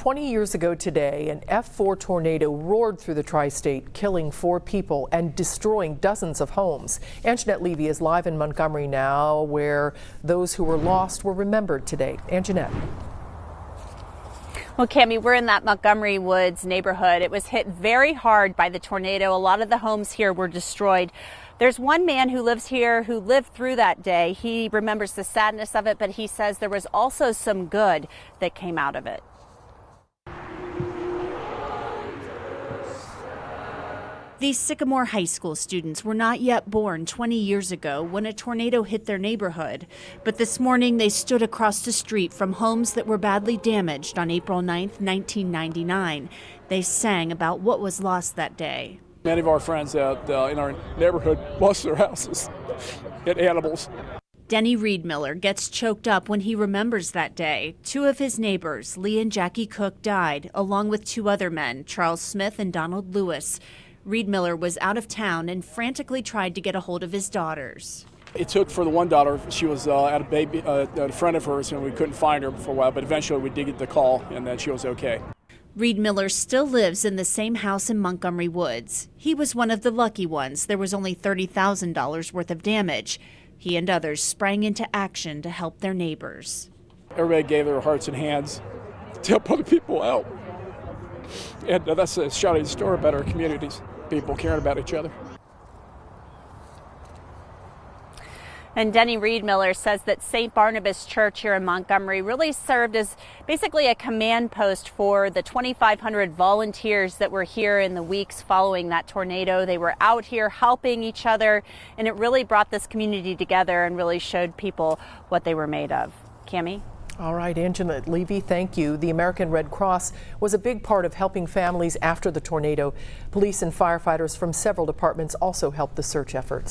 20 years ago today, an F4 tornado roared through the tri-state, killing 4 people and destroying dozens of homes. Anjanette Levy is live in Montgomery now, where those who were lost were remembered today. Anjanette. Well, Cammie, we're in that Montgomery Woods neighborhood. It was hit very hard by the tornado. A lot of the homes here were destroyed. There's one man who lives here who lived through that day. He remembers the sadness of it, but he says there was also some good that came out of it. These Sycamore High School students were not yet born 20 years ago when a tornado hit their neighborhood. But this morning they stood across the street from homes that were badly damaged on April 9th, 1999. They sang about what was lost that day. Many of our friends out in our neighborhood lost their houses and animals. Denny Reedmiller gets choked up when he remembers that day. 2 of his neighbors, Lee and Jackie Cook, died, along with 2 other men, Charles Smith and Donald Lewis. Reedmiller was out of town and frantically tried to get a hold of his daughters. It took for the one daughter, she was at a friend of hers, and we couldn't find her for a while, but eventually we did get the call and then she was okay. Reedmiller still lives in the same house in Montgomery Woods. He was one of the lucky ones. There was only $30,000 worth of damage. He and others sprang into action to help their neighbors. Everybody gave their hearts and hands to help other people out. And that's a shouting story about our communities, people caring about each other. And Denny Reedmiller says that St. Barnabas Church here in Montgomery really served as basically a command post for the 2,500 volunteers that were here in the weeks following that tornado. They were out here helping each other, and it really brought this community together and really showed people what they were made of. Cammie? All right, Anjanette Levy, thank you. The American Red Cross was a big part of helping families after the tornado. Police and firefighters from several departments also helped the search efforts.